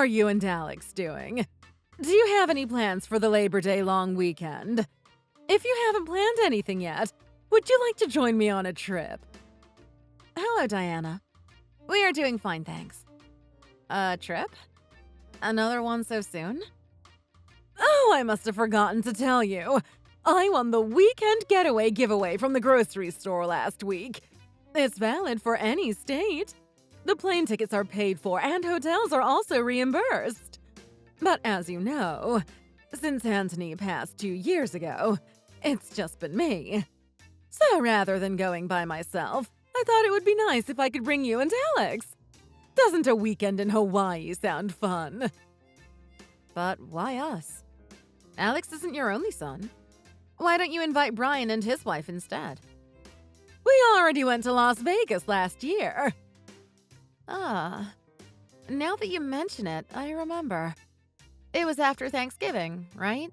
are you and Alex doing? Do you have any plans for the Labor Day long weekend? If you haven't planned anything yet, would you like to join me on a trip? Hello, Diana. We are doing fine, thanks. A trip? Another one so soon? Oh, I must have forgotten to tell you. I won the weekend getaway giveaway from the grocery store last week. It's valid for any state. The plane tickets are paid for and hotels are also reimbursed. But as you know, since Anthony passed 2 years ago, it's just been me. So rather than going by myself, I thought it would be nice if I could bring you and Alex. Doesn't a weekend in Hawaii sound fun? But why us? Alex isn't your only son. Why don't you invite Brian and his wife instead? We already went to Las Vegas last year. Ah, now that you mention it, I remember. It was after Thanksgiving, right?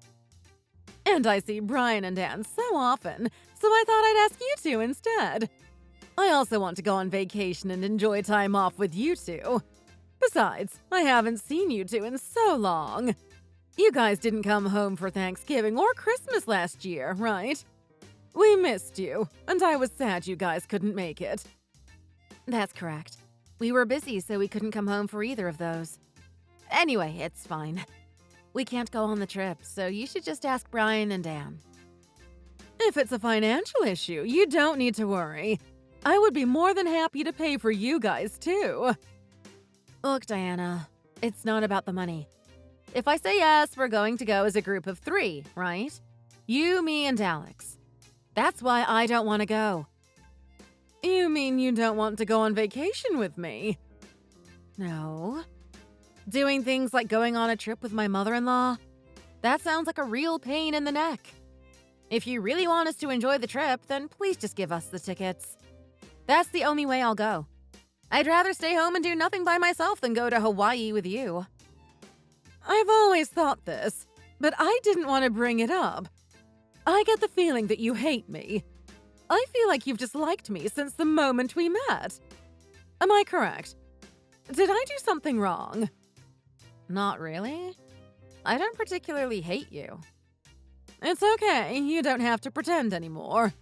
And I see Brian and Ann so often, so I thought I'd ask you two instead. I also want to go on vacation and enjoy time off with you two. Besides, I haven't seen you two in so long. You guys didn't come home for Thanksgiving or Christmas last year, right? We missed you, and I was sad you guys couldn't make it. That's correct. We were busy, so we couldn't come home for either of those. Anyway, it's fine. We can't go on the trip, so you should just ask Brian and Dan. If it's a financial issue, you don't need to worry. I would be more than happy to pay for you guys, too. Look, Diana, it's not about the money. If I say yes, we're going to go as a group of 3, right? You, me, and Alex. That's why I don't want to go. You mean you don't want to go on vacation with me? No. Doing things like going on a trip with my mother-in-law? That sounds like a real pain in the neck. If you really want us to enjoy the trip, then please just give us the tickets. That's the only way I'll go. I'd rather stay home and do nothing by myself than go to Hawaii with you. I've always thought this, but I didn't want to bring it up. I get the feeling that you hate me. I feel like you've disliked me since the moment we met. Am I correct? Did I do something wrong? Not really. I don't particularly hate you. It's okay, you don't have to pretend anymore.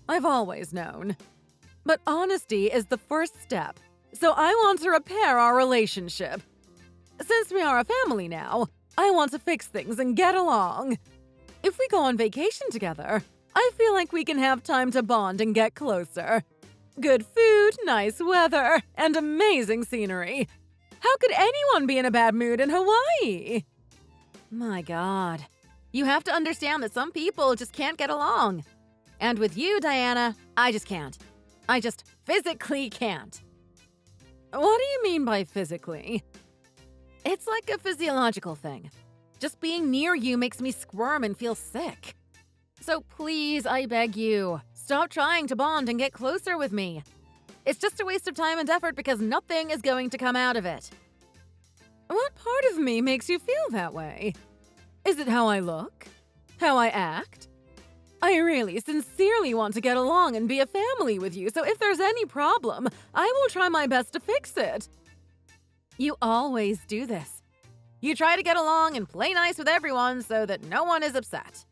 I've always known. But honesty is the first step, so I want to repair our relationship. Since we are a family now, I want to fix things and get along. If we go on vacation together, I feel like we can have time to bond and get closer. Good food, nice weather, and amazing scenery. How could anyone be in a bad mood in Hawaii? My God. You have to understand that some people just can't get along. And with you, Diana, I just can't. I just physically can't. What do you mean by physically? It's like a physiological thing. Just being near you makes me squirm and feel sick. So please, I beg you, stop trying to bond and get closer with me. It's just a waste of time and effort because nothing is going to come out of it. What part of me makes you feel that way? Is it how I look? How I act? I really, sincerely want to get along and be a family with you, so if there's any problem, I will try my best to fix it. You always do this. You try to get along and play nice with everyone so that no one is upset.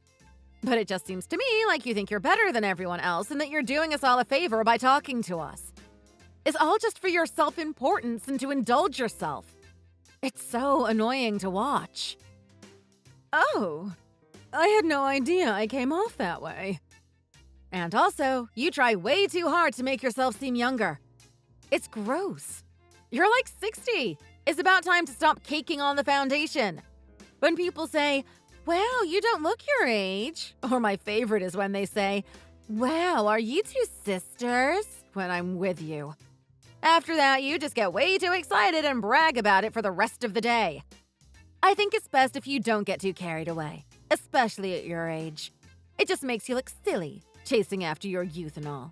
But it just seems to me like you think you're better than everyone else and that you're doing us all a favor by talking to us. It's all just for your self-importance and to indulge yourself. It's so annoying to watch. Oh, I had no idea I came off that way. And also, you try way too hard to make yourself seem younger. It's gross. You're like 60. It's about time to stop caking on the foundation. When people say, "Wow, you don't look your age," or my favorite is when they say, "Wow, are you two sisters?" when I'm with you. After that, you just get way too excited and brag about it for the rest of the day. I think it's best if you don't get too carried away, especially at your age. It just makes you look silly, chasing after your youth and all.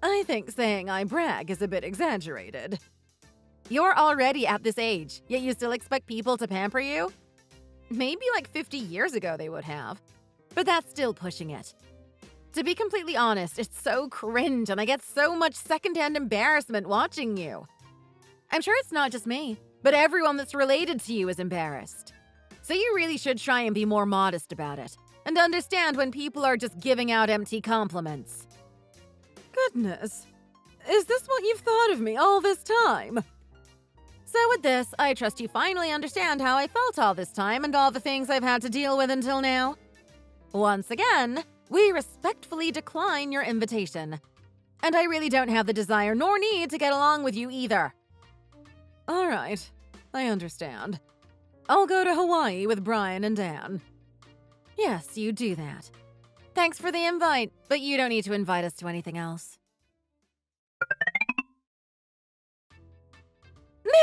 I think saying I brag is a bit exaggerated. You're already at this age, yet you still expect people to pamper you? Maybe like 50 years ago they would have, but that's still pushing it. To be completely honest, it's so cringe and I get so much secondhand embarrassment watching you. I'm sure it's not just me. but everyone that's related to you is embarrassed. So you really should try and be more modest about it, and understand when people are just giving out empty compliments. Goodness. Is this what you've thought of me all this time? So with this, I trust you finally understand how I felt all this time and all the things I've had to deal with until now. Once again, we respectfully decline your invitation. And I really don't have the desire nor need to get along with you either. All right, I understand. I'll go to Hawaii with Brian and Dan. Yes, you do that. Thanks for the invite, but you don't need to invite us to anything else.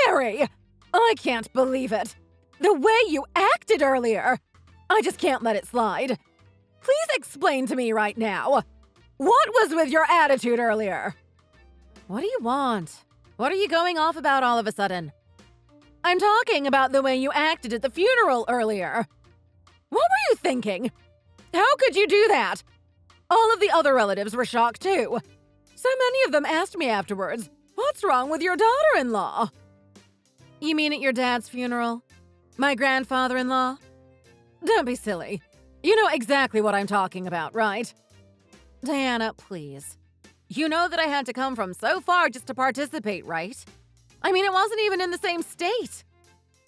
Mary! I can't believe it. The way you acted earlier. I just can't let it slide. Please explain to me right now. What was with your attitude earlier? What do you want? What are you going off about all of a sudden? I'm talking about the way you acted at the funeral earlier. What were you thinking? How could you do that? All of the other relatives were shocked too. So many of them asked me afterwards, "What's wrong with your daughter-in-law?" You mean at your dad's funeral? My grandfather-in-law? Don't be silly. You know exactly what I'm talking about, right? Diana, please. You know that I had to come from so far just to participate, right? I mean, it wasn't even in the same state.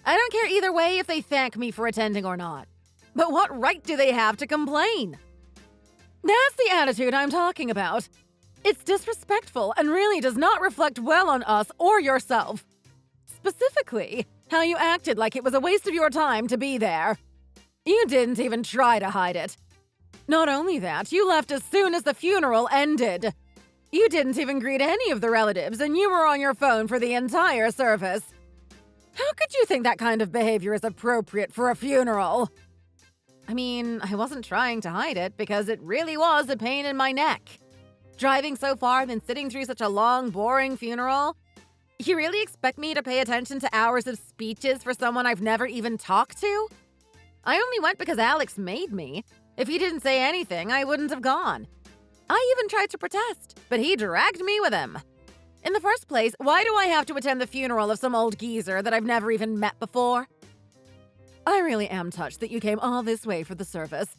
I don't care either way if they thank me for attending or not. But what right do they have to complain? That's the attitude I'm talking about. It's disrespectful and really does not reflect well on us or yourself. Specifically, how you acted like it was a waste of your time to be there. You didn't even try to hide it. Not only that, you left as soon as the funeral ended. You didn't even greet any of the relatives, and you were on your phone for the entire service. How could you think that kind of behavior is appropriate for a funeral? I mean, I wasn't trying to hide it because it really was a pain in my neck. Driving so far and sitting through such a long, boring funeral? You really expect me to pay attention to hours of speeches for someone I've never even talked to? I only went because Alex made me. If he didn't say anything, I wouldn't have gone. I even tried to protest, but he dragged me with him. In the first place, why do I have to attend the funeral of some old geezer that I've never even met before? I really am touched that you came all this way for the service.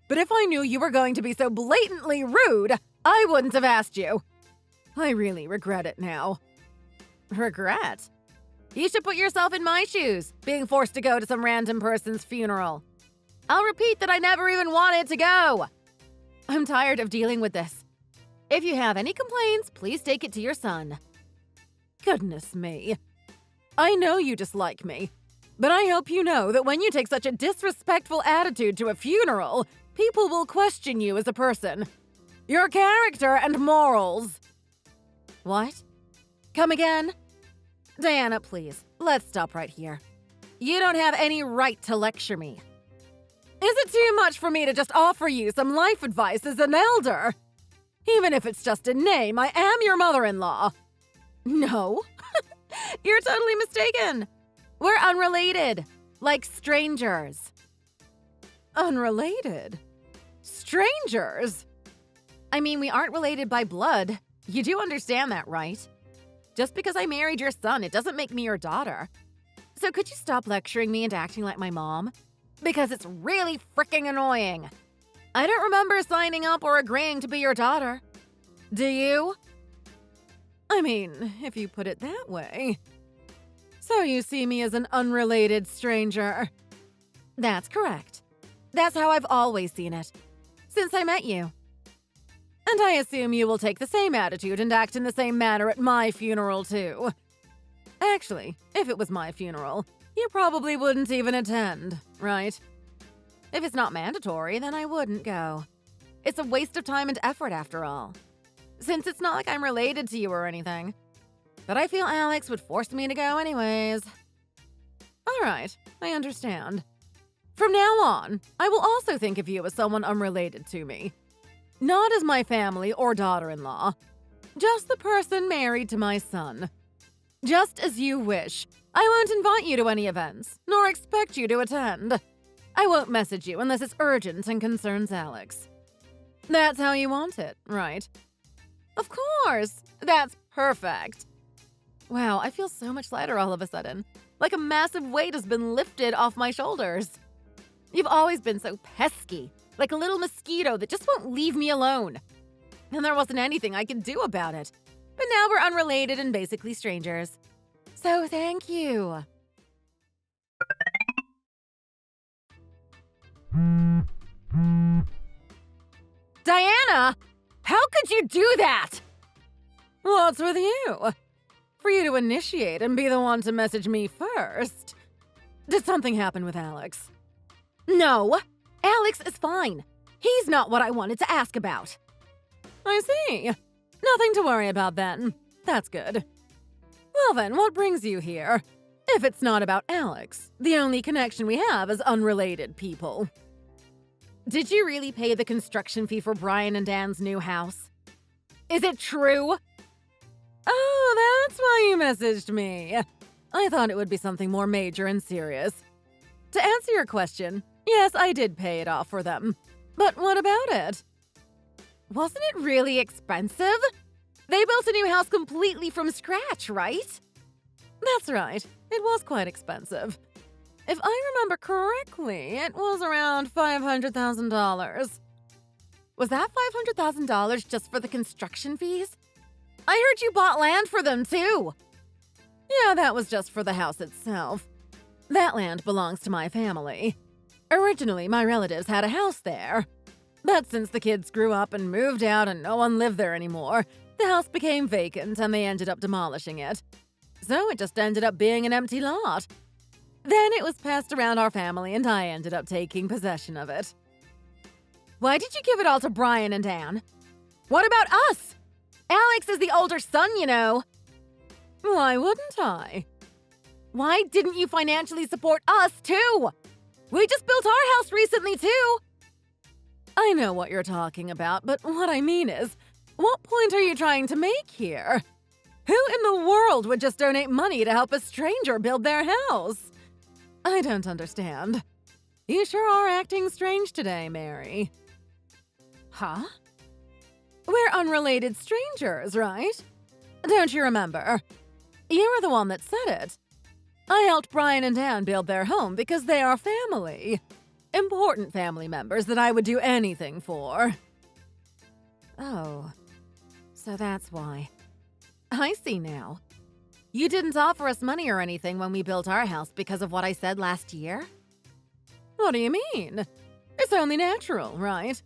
But if I knew you were going to be so blatantly rude, I wouldn't have asked you. I really regret it now. Regret? You should put yourself in my shoes, being forced to go to some random person's funeral. I'll repeat that I never even wanted to go. I'm tired of dealing with this. If you have any complaints, please take it to your son. Goodness me. I know you dislike me, but I hope you know that when you take such a disrespectful attitude to a funeral, people will question you as a person. Your character and morals. What? Come again? Diana, please, let's stop right here. You don't have any right to lecture me. Is it too much for me to just offer you some life advice as an elder? Even if it's just a name, I am your mother-in-law. No, you're totally mistaken. We're unrelated, like strangers. Unrelated? Strangers? I mean, we aren't related by blood. You do understand that, right? Just because I married your son, it doesn't make me your daughter. So could you stop lecturing me and acting like my mom? Because it's really freaking annoying. I don't remember signing up or agreeing to be your daughter. Do you? I mean, if you put it that way. So you see me as an unrelated stranger. That's correct. That's how I've always seen it, since I met you. And I assume you will take the same attitude and act in the same manner at my funeral, too. Actually, if it was my funeral, you probably wouldn't even attend, right? If it's not mandatory, then I wouldn't go. It's a waste of time and effort, after all. Since it's not like I'm related to you or anything. But I feel Alex would force me to go anyways. All right, I understand. From now on, I will also think of you as someone unrelated to me. Not as my family or daughter-in-law. Just the person married to my son. Just as you wish. I won't invite you to any events, nor expect you to attend. I won't message you unless it's urgent and concerns Alex. That's how you want it, right? Of course! That's perfect! Wow, I feel so much lighter all of a sudden. like a massive weight has been lifted off my shoulders. You've always been so pesky, like a little mosquito that just won't leave me alone. And there wasn't anything I could do about it. But now we're unrelated and basically strangers. So thank you. Diana! How could you do that? What's with you? For you to initiate and be the one to message me first. Did something happen with Alex? No, Alex is fine. He's not what I wanted to ask about. I see. Nothing to worry about then. That's good. Well then, what brings you here? If it's not about Alex, the only connection we have is unrelated people. Did you really pay the construction fee for Brian and Dan's new house? Is it true? Oh, that's why you messaged me. I thought it would be something more major and serious. To answer your question, yes, I did pay it off for them. But what about it? Wasn't it really expensive? They built a new house completely from scratch, right? That's right. It was quite expensive. If I remember correctly, it was around $500,000. Was that $500,000 just for the construction fees? I heard you bought land for them, too. Yeah, that was just for the house itself. That land belongs to my family. Originally, my relatives had a house there. But since the kids grew up and moved out and no one lived there anymore, the house became vacant and they ended up demolishing it. So it just ended up being an empty lot. Then it was passed around our family and I ended up taking possession of it. Why did you give it all to Brian and Dan? What about us? Alex is the older son, you know. Why wouldn't I? Why didn't you financially support us, too? We just built our house recently, too. I know what you're talking about, but what I mean is, what point are you trying to make here? Who in the world would just donate money to help a stranger build their house? I don't understand. You sure are acting strange today, Mary. Huh? We're unrelated strangers, right? Don't you remember? You're the one that said it. I helped Brian and Dan build their home because they are family. Important family members that I would do anything for. Oh, so that's why. I see now. You didn't offer us money or anything when we built our house because of what I said last year? What do you mean? It's only natural, right?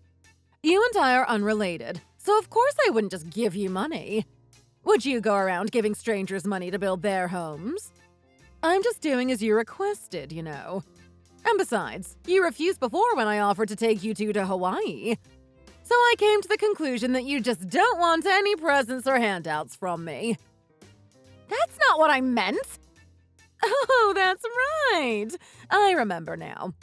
You and I are unrelated, so of course I wouldn't just give you money. Would you go around giving strangers money to build their homes? I'm just doing as you requested, you know. And besides, you refused before when I offered to take you two to Hawaii. So I came to the conclusion that you just don't want any presents or handouts from me. That's not what I meant. Oh, that's right. I remember now.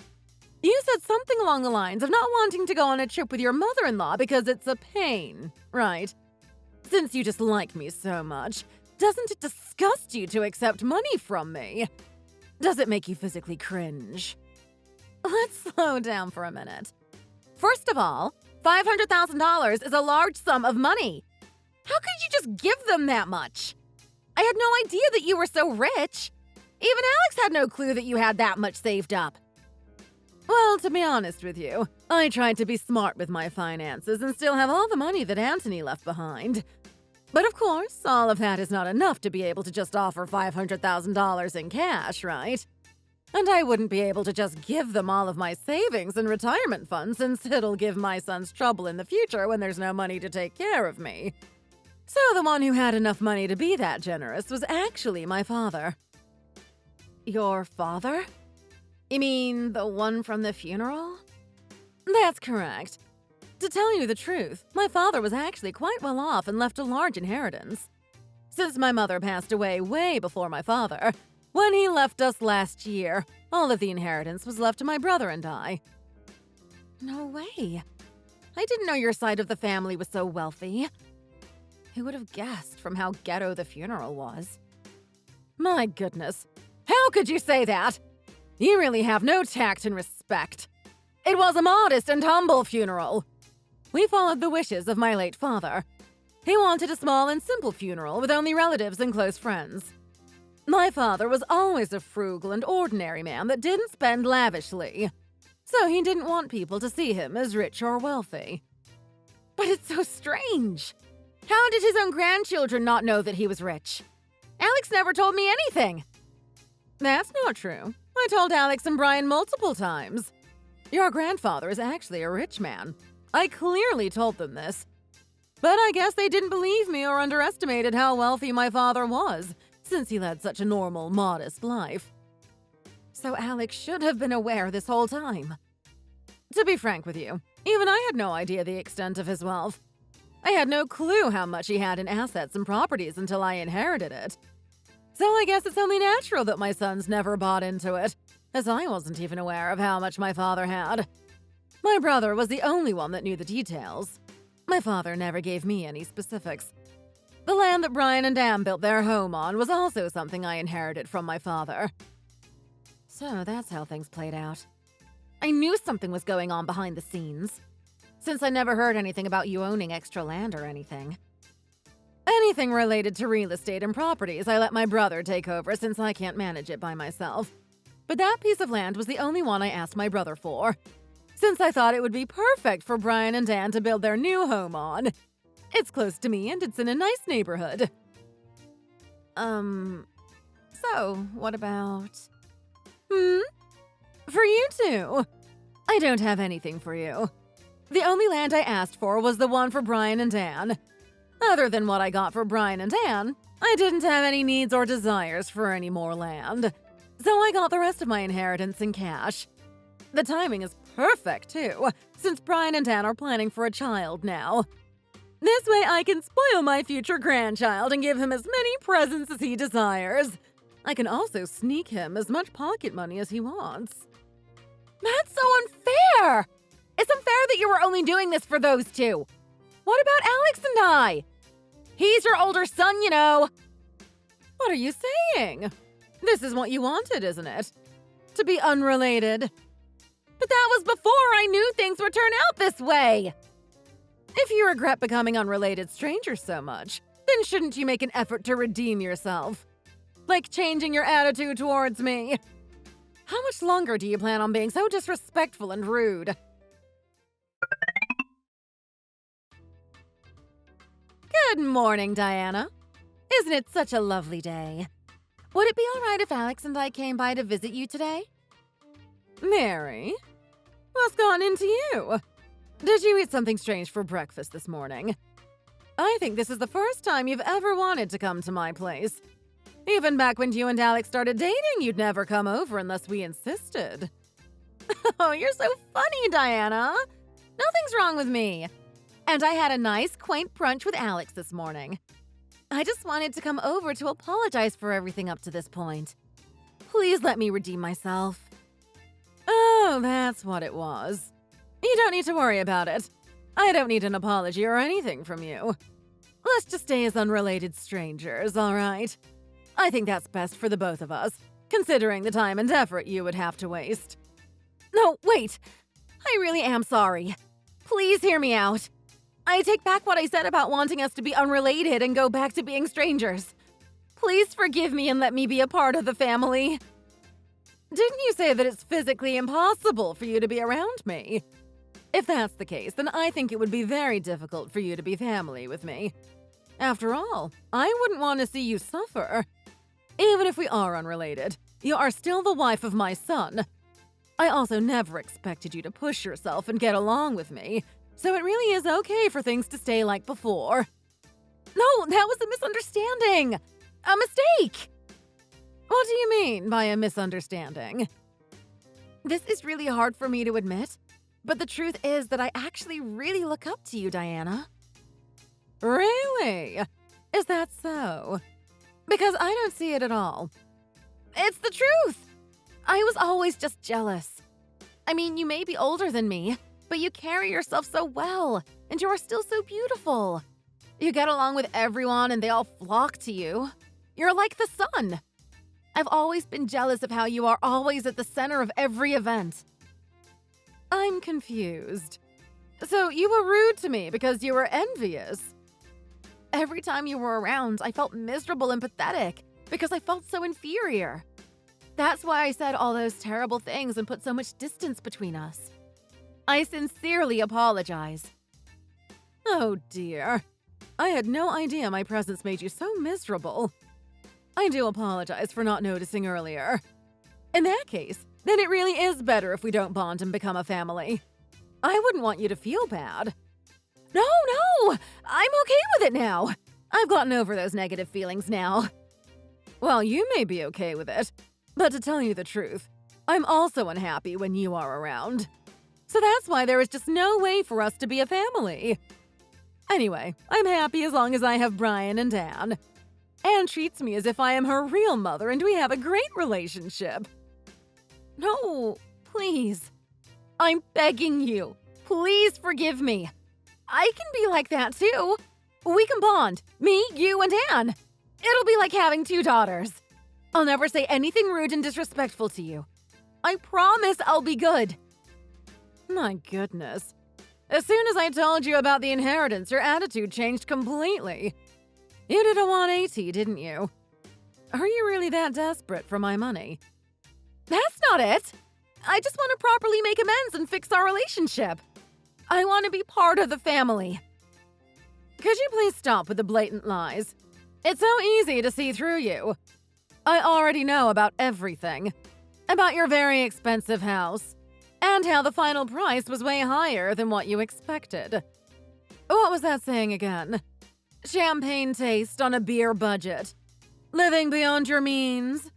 You said something along the lines of not wanting to go on a trip with your mother-in-law because it's a pain, right? Since you just like me so much, doesn't it disgust you to accept money from me? Does it make you physically cringe? Let's slow down for a minute. First of all, $500,000 is a large sum of money. How could you just give them that much? I had no idea that you were so rich. Even Alex had no clue that you had that much saved up. Well, to be honest with you, I tried to be smart with my finances and still have all the money that Anthony left behind. But of course, all of that is not enough to be able to just offer $500,000 in cash, right? And I wouldn't be able to just give them all of my savings and retirement funds since it'll give my sons trouble in the future when there's no money to take care of me. So the one who had enough money to be that generous was actually my father. Your father? You mean the one from the funeral? That's correct. To tell you the truth, my father was actually quite well off and left a large inheritance. Since my mother passed away way before my father, when he left us last year, all of the inheritance was left to my brother and I. No way. I didn't know your side of the family was so wealthy. Who would have guessed from how ghetto the funeral was? My goodness. How could you say that? You really have no tact and respect. It was a modest and humble funeral. We followed the wishes of my late father. He wanted a small and simple funeral with only relatives and close friends. My father was always a frugal and ordinary man that didn't spend lavishly, so he didn't want people to see him as rich or wealthy. But it's so strange. How did his own grandchildren not know that he was rich? Alex never told me anything. That's not true. I told Alex and Brian multiple times. Your grandfather is actually a rich man. I clearly told them this. But I guess they didn't believe me or underestimated how wealthy my father was, since he led such a normal, modest life. So Alex should have been aware this whole time. To be frank with you, even I had no idea the extent of his wealth. I had no clue how much he had in assets and properties until I inherited it. So I guess it's only natural that my sons never bought into it, as I wasn't even aware of how much my father had. My brother was the only one that knew the details. My father never gave me any specifics. The land that Brian and Dan built their home on was also something I inherited from my father. So that's how things played out. I knew something was going on behind the scenes, since I never heard anything about you owning extra land or anything. Anything related to real estate and properties I let my brother take over since I can't manage it by myself. But that piece of land was the only one I asked my brother for, since I thought it would be perfect for Brian and Dan to build their new home on. It's close to me and it's in a nice neighborhood. So, what about… For you two. I don't have anything for you. The only land I asked for was the one for Brian and Dan. Other than what I got for Brian and Dan, I didn't have any needs or desires for any more land. So I got the rest of my inheritance in cash. The timing is perfect, too, since Brian and Dan are planning for a child now. This way I can spoil my future grandchild and give him as many presents as he desires. I can also sneak him as much pocket money as he wants. That's so unfair! It's unfair that you were only doing this for those two. What about Alex and I? He's your older son, you know. What are you saying? This is what you wanted, isn't it? To be unrelated. But that was before I knew things would turn out this way. If you regret becoming unrelated strangers so much, then shouldn't you make an effort to redeem yourself? Like changing your attitude towards me. How much longer do you plan on being so disrespectful and rude? Good morning, Diana. Isn't it such a lovely day? Would it be all right if Alex and I came by to visit you today? Mary, what's gotten into you? Did you eat something strange for breakfast this morning? I think this is the first time you've ever wanted to come to my place. Even back when you and Alex started dating, you'd never come over unless we insisted. Oh, you're so funny, Diana. Nothing's wrong with me. And I had a nice, quaint brunch with Alex this morning. I just wanted to come over to apologize for everything up to this point. Please let me redeem myself. Oh, that's what it was. You don't need to worry about it. I don't need an apology or anything from you. Let's just stay as unrelated strangers, all right? I think that's best for the both of us, considering the time and effort you would have to waste. No, wait. I really am sorry. Please hear me out. I take back what I said about wanting us to be unrelated and go back to being strangers. Please forgive me and let me be a part of the family. Didn't you say that it's physically impossible for you to be around me? If that's the case, then I think it would be very difficult for you to be family with me. After all, I wouldn't want to see you suffer. Even if we are unrelated, you are still the wife of my son. I also never expected you to push yourself and get along with me, so it really is okay for things to stay like before. No, that was a misunderstanding! A mistake! What do you mean by a misunderstanding? This is really hard for me to admit, but the truth is that I actually really look up to you, Diana. Really? Is that so? Because I don't see it at all. It's the truth! I was always just jealous. I mean, you may be older than me, but you carry yourself so well, and you are still so beautiful. You get along with everyone and they all flock to you. You're like the sun. I've always been jealous of how you are always at the center of every event. I'm confused. So you were rude to me because you were envious. Every time you were around, I felt miserable and pathetic, because I felt so inferior. That's why I said all those terrible things and put so much distance between us. I sincerely apologize. Oh dear. I had no idea my presence made you so miserable. I do apologize for not noticing earlier. In that case, then it really is better if we don't bond and become a family. I wouldn't want you to feel bad. No, I'm okay with it now. I've gotten over those negative feelings now. Well, you may be okay with it, but to tell you the truth, I'm also unhappy when you are around. So that's why there is just no way for us to be a family. Anyway, I'm happy as long as I have Brian and Anne. Anne treats me as if I am her real mother and we have a great relationship. No, please. I'm begging you. Please forgive me. I can be like that too. We can bond. Me, you, and Anne. It'll be like having 2 daughters. I'll never say anything rude and disrespectful to you. I promise I'll be good. My goodness. As soon as I told you about the inheritance, your attitude changed completely. You did a 180, didn't you? Are you really that desperate for my money? That's not it. I just want to properly make amends and fix our relationship. I want to be part of the family. Could you please stop with the blatant lies? It's so easy to see through you. I already know about everything. About your very expensive house. And how the final price was way higher than what you expected. What was that saying again? Champagne taste on a beer budget. Living beyond your means.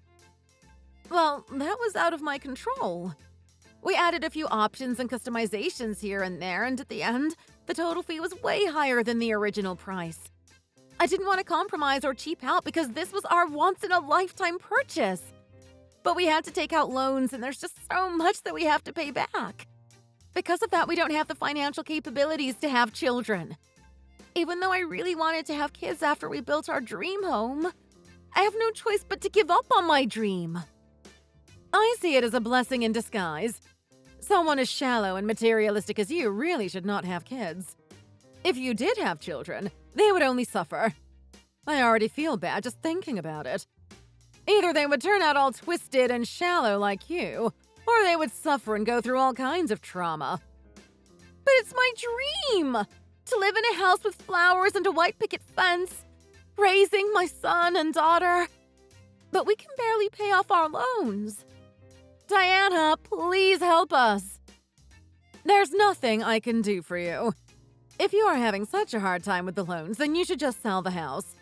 Well, that was out of my control. We added a few options and customizations here and there, and at the end, the total fee was way higher than the original price. I didn't want to compromise or cheap out because this was our once-in-a-lifetime purchase. But we had to take out loans, and there's just so much that we have to pay back. Because of that, we don't have the financial capabilities to have children. Even though I really wanted to have kids after we built our dream home, I have no choice but to give up on my dream. I see it as a blessing in disguise. Someone as shallow and materialistic as you really should not have kids. If you did have children, they would only suffer. I already feel bad just thinking about it. Either they would turn out all twisted and shallow like you, or they would suffer and go through all kinds of trauma. But it's my dream! To live in a house with flowers and a white picket fence, raising my son and daughter. But we can barely pay off our loans. Diana, please help us. There's nothing I can do for you. If you are having such a hard time with the loans, then you should just sell the house.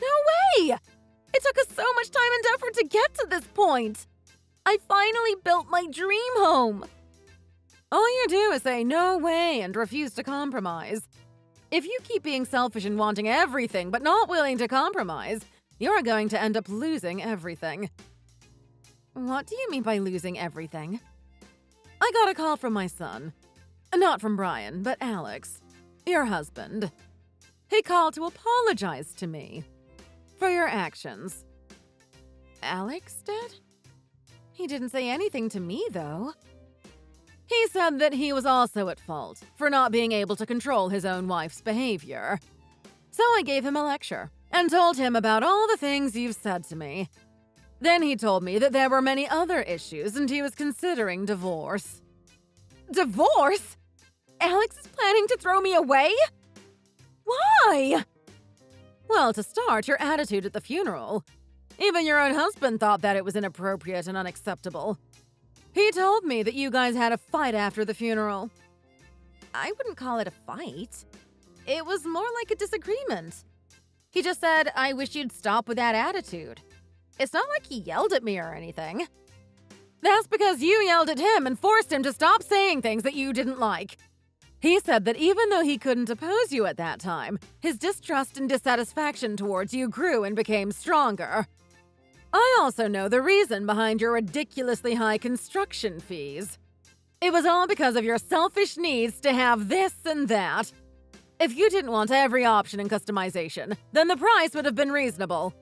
No way! It took us so much time and effort to get to this point. I finally built my dream home. All you do is say no way and refuse to compromise. If you keep being selfish and wanting everything but not willing to compromise, you're going to end up losing everything. What do you mean by losing everything? I got a call from my son. Not from Brian, but Alex, your husband. He called to apologize to me for your actions. Alex did? He didn't say anything to me, though. He said that he was also at fault for not being able to control his own wife's behavior. So I gave him a lecture and told him about all the things you've said to me. Then he told me that there were many other issues and he was considering divorce. Divorce? Alex is planning to throw me away? Why? Well, to start, your attitude at the funeral. Even your own husband thought that it was inappropriate and unacceptable. He told me that you guys had a fight after the funeral. I wouldn't call it a fight. It was more like a disagreement. He just said, I wish you'd stop with that attitude. It's not like he yelled at me or anything. That's because you yelled at him and forced him to stop saying things that you didn't like. He said that even though he couldn't oppose you at that time, his distrust and dissatisfaction towards you grew and became stronger. I also know the reason behind your ridiculously high construction fees. It was all because of your selfish needs to have this and that. If you didn't want every option and customization, then the price would have been reasonable.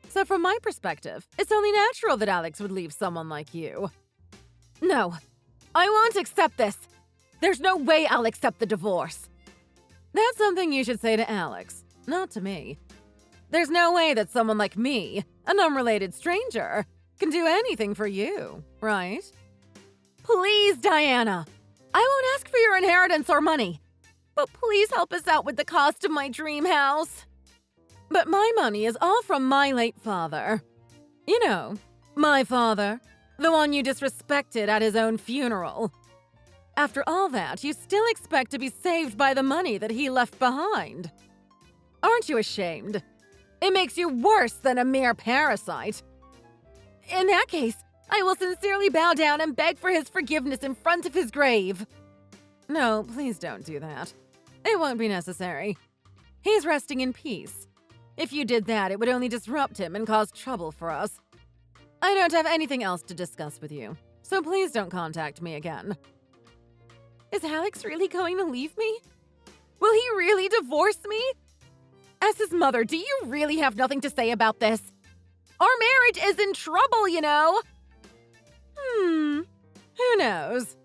So from my perspective, it's only natural that Alex would leave someone like you. No, I won't accept this. There's no way I'll accept the divorce. That's something you should say to Alex, not to me. There's no way that someone like me, an unrelated stranger, can do anything for you, right? Please, Diana! I won't ask for your inheritance or money, but please help us out with the cost of my dream house. But my money is all from my late father. You know, my father, the one you disrespected at his own funeral. After all that, you still expect to be saved by the money that he left behind. Aren't you ashamed? It makes you worse than a mere parasite. In that case, I will sincerely bow down and beg for his forgiveness in front of his grave. No, please don't do that. It won't be necessary. He's resting in peace. If you did that, it would only disrupt him and cause trouble for us. I don't have anything else to discuss with you, so please don't contact me again. Is Alex really going to leave me? Will he really divorce me? As his mother, do you really have nothing to say about this? Our marriage is in trouble, you know. Who knows?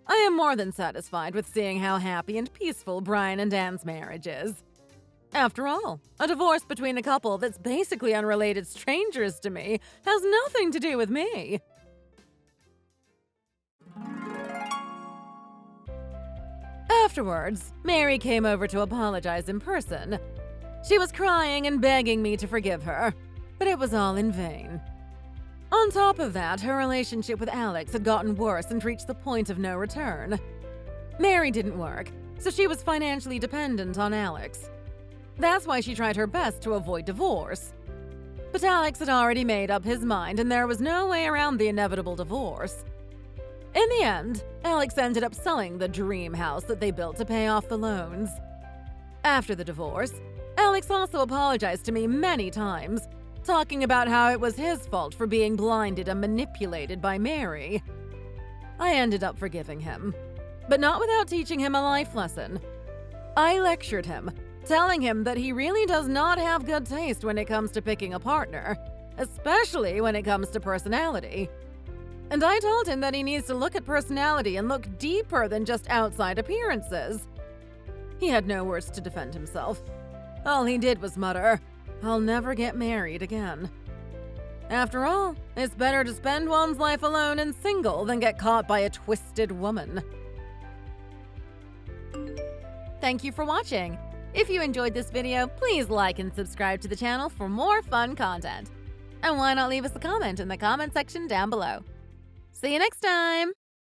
I am more than satisfied with seeing how happy and peaceful Brian and Anne's marriage is. After all, a divorce between a couple that's basically unrelated strangers to me has nothing to do with me. Afterwards, Mary came over to apologize in person. She was crying and begging me to forgive her, but it was all in vain. On top of that, her relationship with Alex had gotten worse and reached the point of no return. Mary didn't work, so she was financially dependent on Alex. That's why she tried her best to avoid divorce. But Alex had already made up his mind, and there was no way around the inevitable divorce. In the end, Alex ended up selling the dream house that they built to pay off the loans. After the divorce, Alex also apologized to me many times, talking about how it was his fault for being blinded and manipulated by Mary. I ended up forgiving him, but not without teaching him a life lesson. I lectured him, telling him that he really does not have good taste when it comes to picking a partner, especially when it comes to personality. And I told him that he needs to look at personality and look deeper than just outside appearances. He had no words to defend himself. All he did was mutter, "I'll never get married again." After all, it's better to spend one's life alone and single than get caught by a twisted woman. Thank you for watching. If you enjoyed this video, please like and subscribe to the channel for more fun content. And why not leave us a comment in the comment section down below. See you next time!